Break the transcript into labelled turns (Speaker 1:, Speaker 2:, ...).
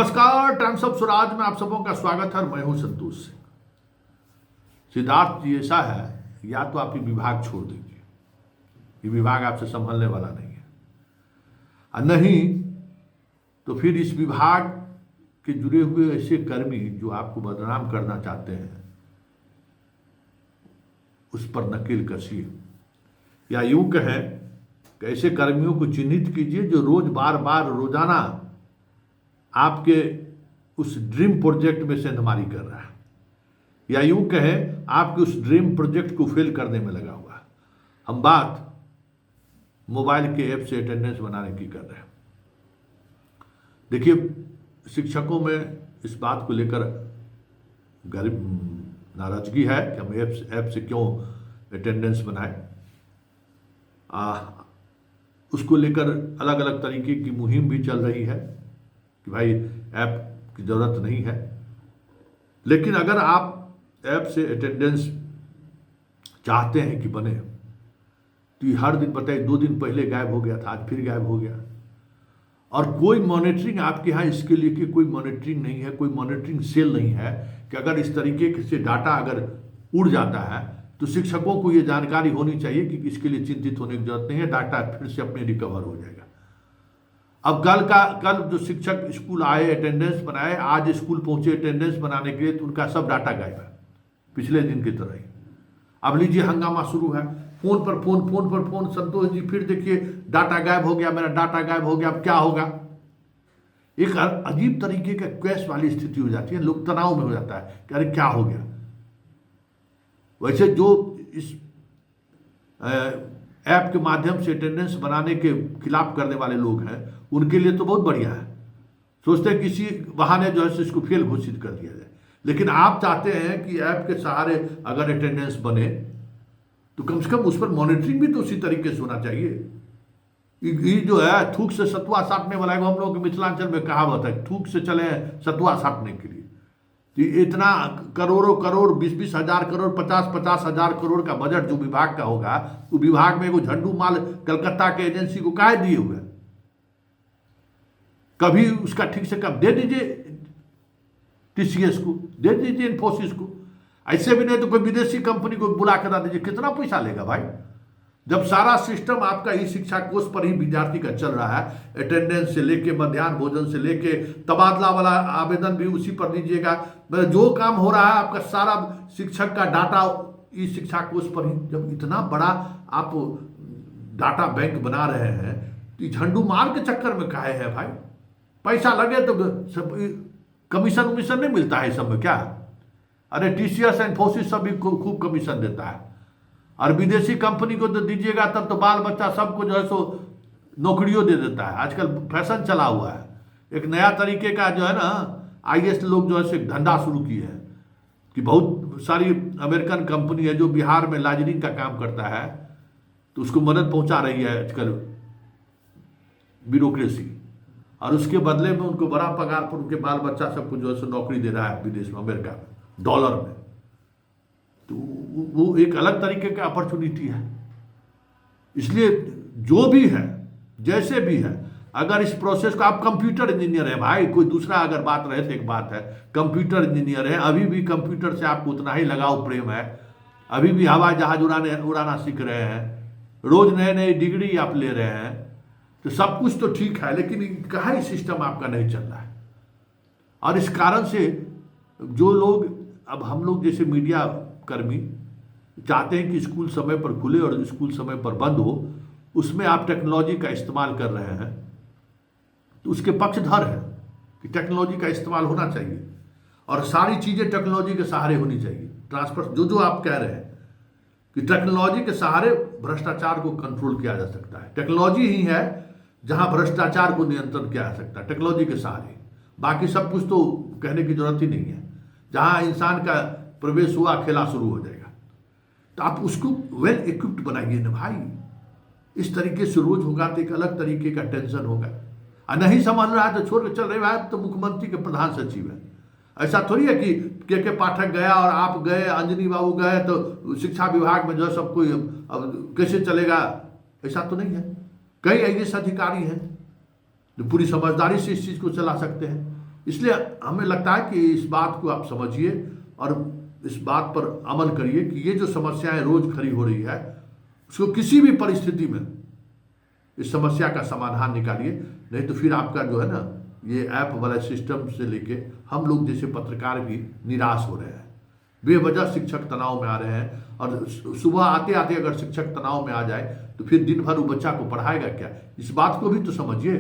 Speaker 1: नमस्कार, times of Swaraj में आप सबों का स्वागत है। मैं हूं संतोष सिंह। सिद्धार्थ जी, ऐसा है, या तो आप ये विभाग छोड़ दीजिए, ये विभाग आपसे संभलने वाला नहीं है, और नहीं तो फिर इस विभाग के जुड़े हुए ऐसे कर्मी जो आपको बदनाम करना चाहते हैं उस पर नकेल कसिए, या यूं कहें कि ऐसे कर्मियों को चिन्हित कीजिए जो रोज बार बार रोजाना आपके उस ड्रीम प्रोजेक्ट में सेंधमारी कर रहा है, या यूं कहें आपके उस ड्रीम प्रोजेक्ट को फेल करने में लगा हुआ है। हम बात मोबाइल के ऐप से अटेंडेंस बनाने की कर रहे हैं। देखिए, शिक्षकों में इस बात को लेकर नाराजगी है कि हम ऐप से क्यों अटेंडेंस बनाएं। उसको लेकर अलग अलग तरीके की मुहिम भी चल रही है कि भाई ऐप की ज़रूरत नहीं है, लेकिन अगर आप ऐप से अटेंडेंस चाहते हैं कि बने तो ये हर दिन, बताइए, 2 दिन पहले गायब हो गया था, आज फिर गायब हो गया, और कोई मॉनिटरिंग आपके यहाँ इसके लिए कि कोई मॉनिटरिंग नहीं है, कोई मॉनिटरिंग सेल नहीं है कि अगर इस तरीके से डाटा अगर उड़ जाता है तो शिक्षकों को ये जानकारी होनी चाहिए कि इसके लिए चिंतित होने की जरूरत नहीं है, डाटा फिर से अपने रिकवर हो जाएगा। अब कल जो शिक्षक स्कूल आए, अटेंडेंस बनाए, आज स्कूल पहुंचे अटेंडेंस बनाने के लिए, तो उनका सब डाटा गायब है, पिछले दिन की तरह ही। अब लीजिए, हंगामा शुरू है, फोन पर फोन, संतोष जी फिर देखिए डाटा गायब हो गया, मेरा डाटा गायब हो गया, अब क्या होगा। एक अजीब तरीके का क्वेश वाली स्थिति हो जाती है, लोग तनाव में हो जाता है कि अरे क्या हो गया। वैसे जो इस ऐप के माध्यम से अटेंडेंस बनाने के खिलाफ करने वाले लोग हैं उनके लिए तो बहुत बढ़िया है, सोचते हैं किसी बहाने जो है इसको फेल घोषित कर दिया जाए। लेकिन आप चाहते हैं कि ऐप के सहारे अगर अटेंडेंस बने तो कम से कम उस पर मॉनिटरिंग भी तो उसी तरीके से होना चाहिए। ये जो है थूक से सतुआ साटने वाला है, हम लोग के मिथिलांचल में कहावत है, थूक से चले सतुआ साटने के लिए। तो इतना करोड़ों करोड़, 20-20 हजार करोड़, 50-50 हजार करोड़ का बजट जो विभाग का होगा, वो विभाग में वो झंडू माल कलकत्ता के एजेंसी को काहे दिए हुए? कभी उसका ठीक से कब दे दीजिए, टीसीएस को दे दीजिए, इन्फोसिस को। ऐसे भी नहीं तो कोई विदेशी कंपनी को बुला कर दीजिए, कितना पैसा लेगा भाई। जब सारा सिस्टम आपका ई शिक्षा कोष पर ही विद्यार्थी का चल रहा है, अटेंडेंस से लेके मध्याह्न भोजन से लेके तबादला वाला आवेदन भी उसी पर दीजिएगा, जो काम हो रहा है आपका सारा शिक्षक का डाटा ई शिक्षा कोष पर ही। जब इतना बड़ा आप डाटा बैंक बना रहे हैं तो झंडू मार के चक्कर में काहे है भाई। पैसा लगे तो कमीशन उमीशन नहीं मिलता है इस सब में क्या? अरे टीसीएस इन्फोसिस सब भी खूब कमीशन देता है, और विदेशी कंपनी को तो दीजिएगा तब तो बाल बच्चा सबको जो है सो नौकरियों दे देता है। आजकल फैशन चला हुआ है, एक नया तरीके का जो है ना, आईएएस लोग जो है सो एक धंधा शुरू किए हैं कि बहुत सारी अमेरिकन कंपनी है जो बिहार में लाइजनिंग का काम करता है, तो उसको मदद पहुंचा रही है आजकल ब्यूरोक्रेसी, और उसके बदले में उनको बड़ा पगार पर उनके बाल बच्चा सबको जो है सो नौकरी दे रहा है विदेश में, अमेरिका में, डॉलर में। तो वो एक अलग तरीके का अपॉर्चुनिटी है। इसलिए जो भी है, जैसे भी है, अगर इस प्रोसेस को, आप कंप्यूटर इंजीनियर है भाई, कोई दूसरा अगर बात रहे तो एक बात है, कंप्यूटर इंजीनियर है, अभी भी कंप्यूटर से आपको उतना ही लगाव प्रेम है, अभी भी हवाई जहाज उड़ाना सीख रहे हैं, रोज नए नए डिग्री आप ले रहे हैं, तो सब कुछ तो ठीक है, लेकिन कहाँ ही सिस्टम आपका नहीं चल रहा है। और इस कारण से जो लोग, अब हम लोग जैसे मीडिया कर्मी चाहते हैं कि स्कूल समय पर खुले और स्कूल समय पर बंद हो, उसमें आप टेक्नोलॉजी का इस्तेमाल कर रहे हैं, तो उसके पक्षधर है कि टेक्नोलॉजी का इस्तेमाल होना चाहिए और सारी चीज़ें टेक्नोलॉजी के सहारे होनी चाहिए। ट्रांसफर जो आप कह रहे हैं कि टेक्नोलॉजी के सहारे भ्रष्टाचार को कंट्रोल किया जा सकता है, टेक्नोलॉजी ही है जहां भ्रष्टाचार को नियंत्रण किया जा सकता है, टेक्नोलॉजी के सहारे। बाकी सब कुछ तो कहने की जरूरत ही नहीं है। जहां इंसान का प्रवेश हुआ, खेला शुरू हो जाएगा। तो आप उसको वेल इक्विप्ड बनाइए ना भाई। इस तरीके से रोज होगा तो एक अलग तरीके का टेंशन होगा, और नहीं समझ रहा है तो छोड़ के चल रहे भाई, तो मुख्यमंत्री के प्रधान सचिव है। ऐसा थोड़ी है कि के पाठक गया और आप गए, अंजनी बाबू गए तो शिक्षा विभाग में जो है सब कोई अब कैसे चलेगा, ऐसा तो नहीं है। कई आईएएस अधिकारी हैं जो पूरी समझदारी से इस चीज़ को चला सकते हैं। इसलिए हमें लगता है कि इस बात को आप समझिए और इस बात पर अमल करिए कि ये जो समस्याएं रोज खड़ी हो रही है उसको किसी भी परिस्थिति में इस समस्या का समाधान निकालिए। नहीं तो फिर आपका जो है ना ये ऐप वाला सिस्टम से लेके हम लोग जैसे पत्रकार भी निराश हो रहे हैं। बेवजह शिक्षक तनाव में आ रहे हैं और सुबह आते आते अगर शिक्षक तनाव में आ जाए तो फिर दिन भर वो बच्चा को पढ़ाएगा क्या? इस बात को भी तो समझिए।